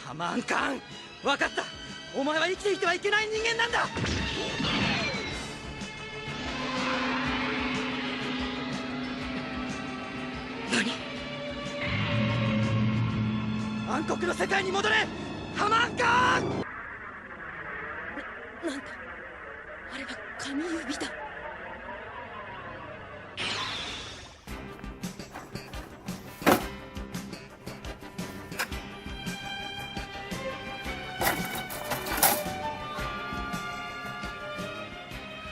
ハマンカン、分かった。お前は生きていてはいけない人間なんだ。何？暗黒の世界に戻れ、ハマンカン。なんだ、あれは神指だ。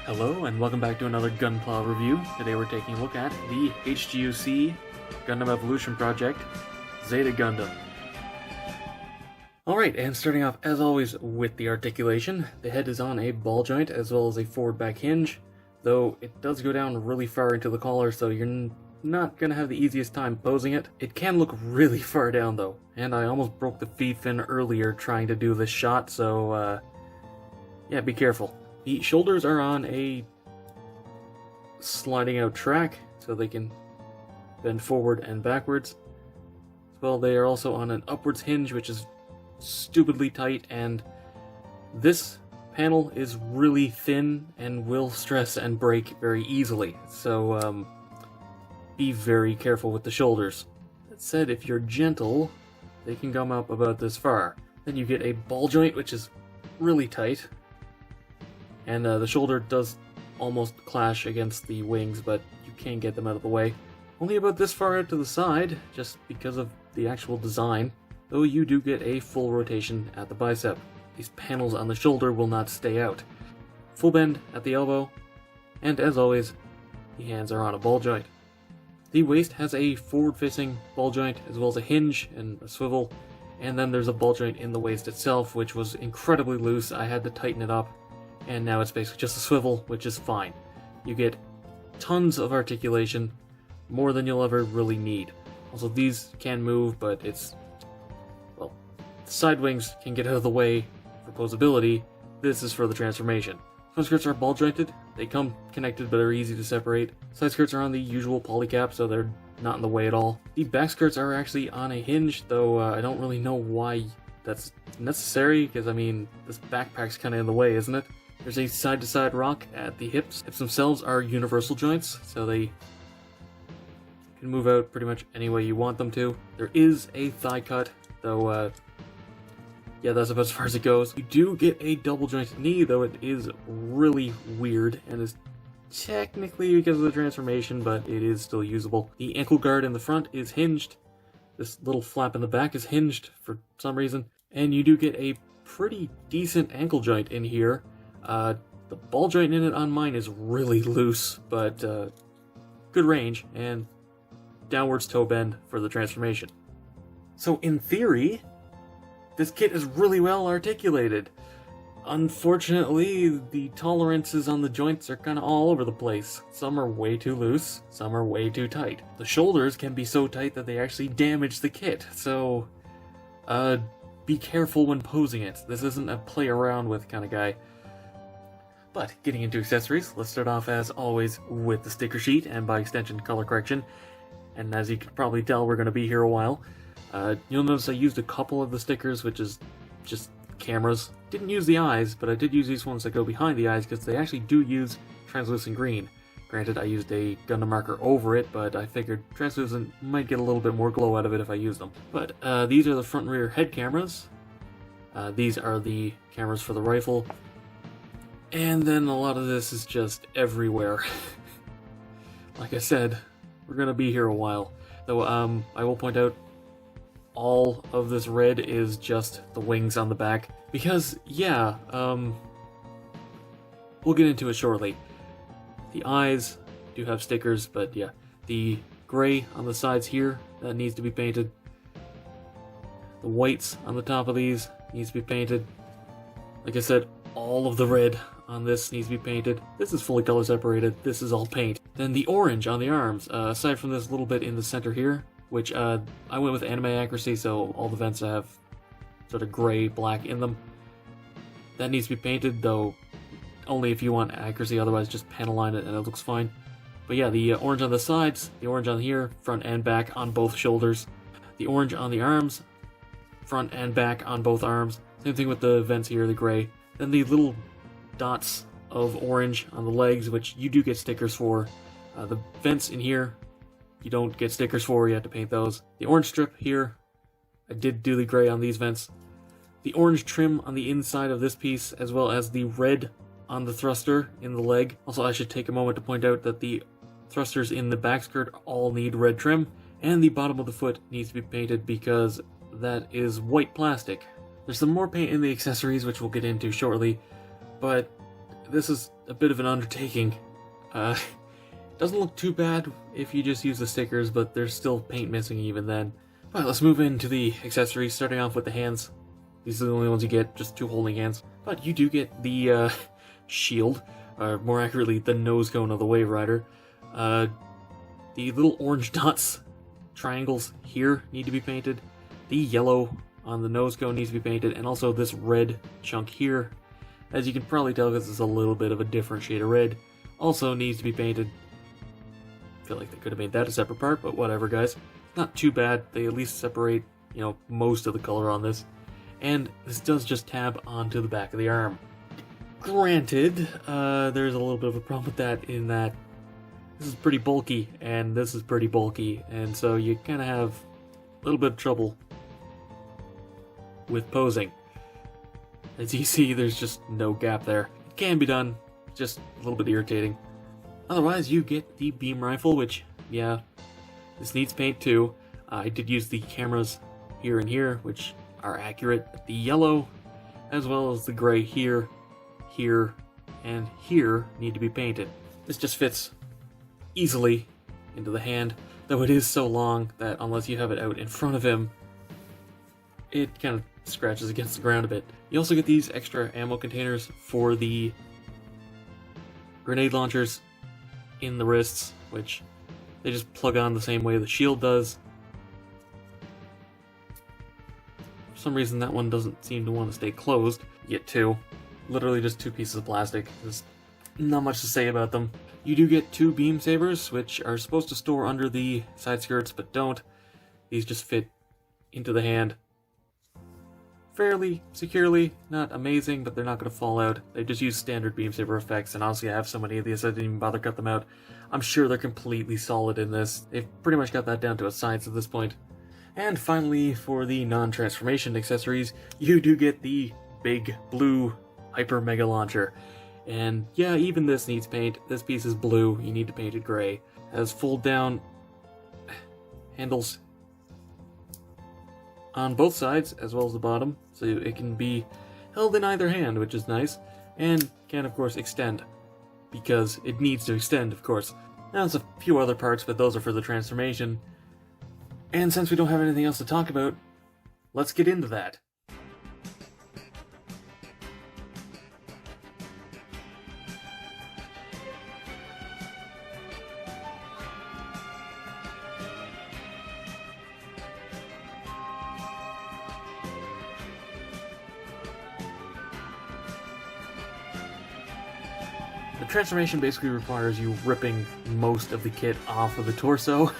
Hello and welcome back to another Gunpla review. Today we're taking a look at the HGUC Gundam Evolution Project Zeta Gundam. Alright, and starting off as always with the articulation. The head is on a ball joint as well as a forward back hinge, though it does go down really far into the collar, so you're not going to have the easiest time posing it. It can look really far down though, and I almost broke the feed fin earlier trying to do this shot, so yeah, be careful. The shoulders are on a sliding out track, so they can bend forward and backwards. As well, they are also on an upwards hinge, which is stupidly tight, and this panel is really thin and will stress and break very easily, so be very careful with the shoulders. That said, if you're gentle, they can come up about this far. Then you get a ball joint, which is really tight. And the shoulder does almost clash against the wings, but you can get them out of the way. Only about this far out to the side, just because of the actual design, though you do get a full rotation at the bicep. These panels on the shoulder will not stay out. Full bend at the elbow, and as always, the hands are on a ball joint. The waist has a forward-facing ball joint, as well as a hinge and a swivel, and then there's a ball joint in the waist itself, which was incredibly loose. I had to tighten it up. And now it's basically just a swivel, which is fine. You get tons of articulation, more than you'll ever really need. Also, these can move, but it's... well, the side wings can get out of the way for posability. This is for the transformation. Front skirts are ball jointed. They come connected, but are easy to separate. Side skirts are on the usual polycap, so they're not in the way at all. The back skirts are actually on a hinge, though I don't really know why that's necessary, because, I mean, this backpack's kind of in the way, isn't it? There's a side-to-side rock at the hips. Hips themselves are universal joints, so they can move out pretty much any way you want them to. There is a thigh cut, though, yeah, that's about as far as it goes. You do get a double-jointed knee, though it is really weird, and is technically because of the transformation, but it is still usable. The ankle guard in the front is hinged. This little flap in the back is hinged for some reason, and you do get a pretty decent ankle joint in here. The ball joint in it on mine is really loose, but good range, and downwards toe bend for the transformation. So in theory, this kit is really well articulated. Unfortunately, the tolerances on the joints are kind of all over the place. Some are way too loose, some are way too tight. The shoulders can be so tight that they actually damage the kit, so be careful when posing it. This isn't a play around with kind of guy. But getting into accessories, let's start off as always with the sticker sheet, and by extension color correction. And as you can probably tell, we're going to be here a while. You'll notice I used a couple of the stickers, which is just cameras. Didn't use the eyes, but I did use these ones that go behind the eyes, because they actually do use translucent green. Granted, I used a Gundam marker over it, but I figured translucent might get a little bit more glow out of it if I used them. But these are the front and rear head cameras. These are the cameras for the rifle. And then a lot of this is just everywhere. Like I said, we're gonna be here a while. Though, I will point out, all of this red is just the wings on the back. Because, yeah, we'll get into it shortly. The eyes do have stickers, but yeah. The gray on the sides here, that needs to be painted. The whites on the top of these needs to be painted. Like I said, all of the red on this needs to be painted. This is fully color separated. This is all paint. Then the orange on the arms, aside from this little bit in the center here, which I went with anime accuracy, so all the vents have sort of gray, black in them. That needs to be painted, though only if you want accuracy, otherwise just panel line it and it looks fine. But yeah, the orange on the sides, the orange on here, front and back on both shoulders. The orange on the arms, front and back on both arms. Same thing with the vents here, the gray. Then the little dots of orange on the legs, which you do get stickers for. The vents in here, you don't get stickers for, you have to paint those. The orange strip here, I did do the gray on these vents. The orange trim on the inside of this piece, as well as the red on the thruster in the leg. Also, I should take a moment to point out that the thrusters in the back skirt all need red trim, and the bottom of the foot needs to be painted because that is white plastic. There's some more paint in the accessories, which we'll get into shortly, but this is a bit of an undertaking. Doesn't look too bad if you just use the stickers, but there's still paint missing even then. Alright, let's move into the accessories, starting off with the hands. These are the only ones you get, just two holding hands. But you do get the shield, or more accurately, the nose cone of the Waverider. The little orange dots, triangles here need to be painted. The yellow on the nose cone needs to be painted, and also this red chunk here, as you can probably tell because it's a little bit of a different shade of red, also needs to be painted. I feel like they could have made that a separate part, but whatever, guys. Not too bad. They at least separate, you know, most of the color on this. And this does just tab onto the back of the arm. Granted, there's a little bit of a problem with that in that this is pretty bulky, and this is pretty bulky, and so you kind of have a little bit of trouble with posing. As you see, there's just no gap there. It can be done, just a little bit irritating. Otherwise, you get the beam rifle, which, yeah, this needs paint too. I did use the cameras here and here, which are accurate. The yellow, as well as the gray here, here, and here need to be painted. This just fits easily into the hand, though it is so long that unless you have it out in front of him, it kind of scratches against the ground a bit. You also get these extra ammo containers for the grenade launchers in the wrists, which they just plug on the same way the shield does. For some reason that one doesn't seem to want to stay closed. You get two. Literally just two pieces of plastic. There's not much to say about them. You do get two beam sabers, which are supposed to store under the side skirts, but don't. These just fit into the hand fairly securely. Not amazing, but they're not going to fall out. They just use standard beam saber effects, and honestly I have so many of these I didn't even bother cut them out. I'm sure they're completely solid in this. They've pretty much got that down to a science at this point. And finally, for the non-transformation accessories, you do get the big blue Hyper Mega Launcher. And yeah, even this needs paint. This piece is blue, you need to paint it gray. Has fold down handles on both sides as well as the bottom, so it can be held in either hand, which is nice, and can of course extend, because it needs to extend, of course. Now there's a few other parts, but those are for the transformation. And since we don't have anything else to talk about, let's get into that. The transformation basically requires you ripping most of the kit off of the torso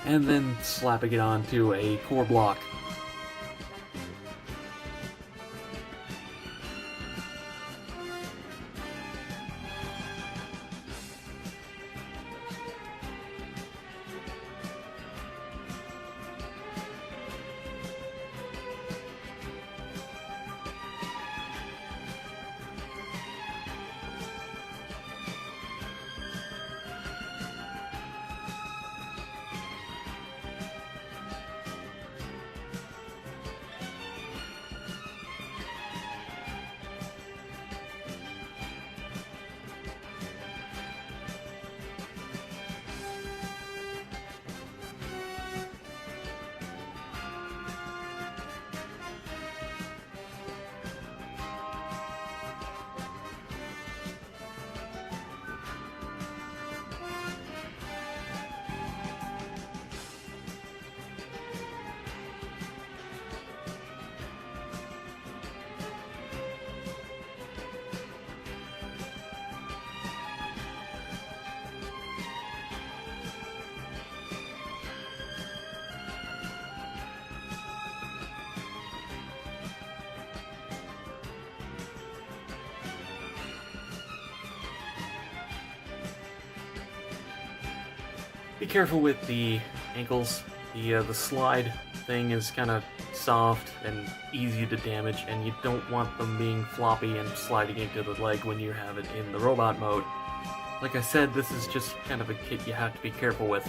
and then slapping it onto a core block. Be careful with the ankles. The slide thing is kind of soft and easy to damage, and you don't want them being floppy and sliding into the leg when you have it in the robot mode. Like I said, this is just kind of a kit you have to be careful with.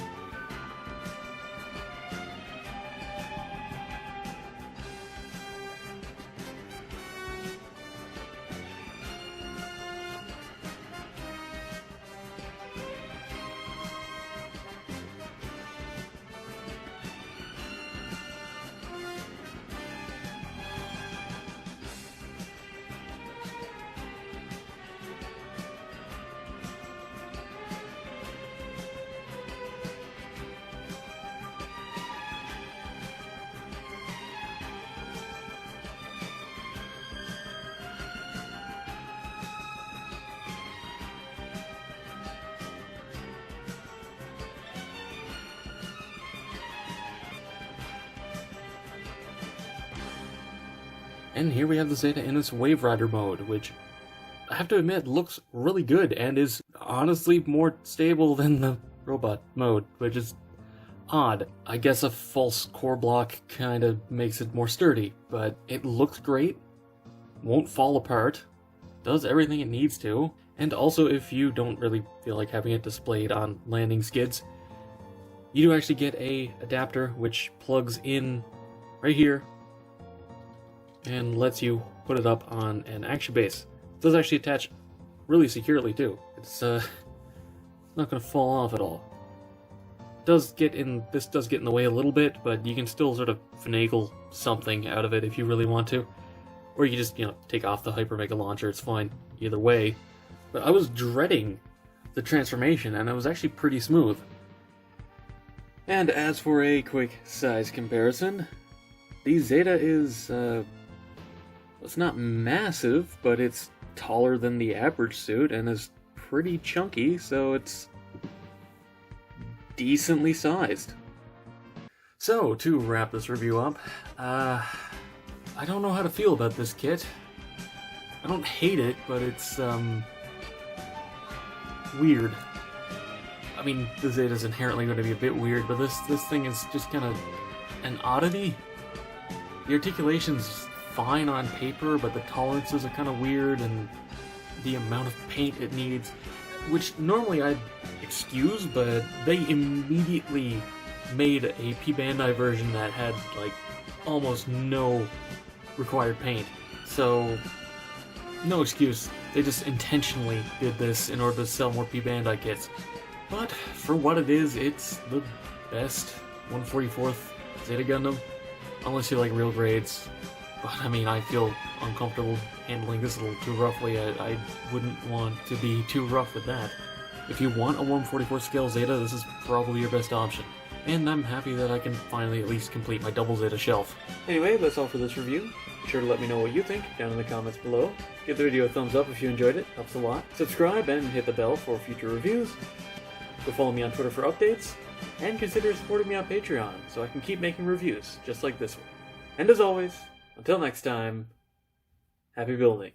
And here we have the Zeta in its Waverider mode, which I have to admit looks really good and is honestly more stable than the robot mode, which is odd. I guess a false core block kind of makes it more sturdy, but it looks great, won't fall apart, does everything it needs to, and also if you don't really feel like having it displayed on landing skids, you do actually get a adapter which plugs in right here and lets you put it up on an action base. It does actually attach really securely too. It's not going to fall off at all. This does get in the way a little bit, but you can still sort of finagle something out of it if you really want to. Or you just, take off the Hyper Mega Launcher, it's fine either way. But I was dreading the transformation, and it was actually pretty smooth. And as for a quick size comparison, the Zeta is, it's not massive, but it's taller than the average suit and is pretty chunky, so it's decently sized. So, to wrap this review up, I don't know how to feel about this kit. I don't hate it, but it's, weird. I mean, the Zeta's inherently going to be a bit weird, but this thing is just kind of an oddity. The articulation's fine on paper, but the tolerances are kind of weird, and the amount of paint it needs, which normally I'd excuse, but they immediately made a P Bandai version that had, like, almost no required paint. So, no excuse. They just intentionally did this in order to sell more P Bandai kits. But, for what it is, it's the best 1/44th Zeta Gundam, unless you like real grades. But, I mean, I feel uncomfortable handling this a little too roughly. I wouldn't want to be too rough with that. If you want a 1/44 scale Zeta, this is probably your best option. And I'm happy that I can finally at least complete my double Zeta shelf. Anyway, that's all for this review. Be sure to let me know what you think down in the comments below. Give the video a thumbs up if you enjoyed it, helps a lot. Subscribe and hit the bell for future reviews. Go follow me on Twitter for updates. And consider supporting me on Patreon so I can keep making reviews just like this one. And as always, until next time, happy building.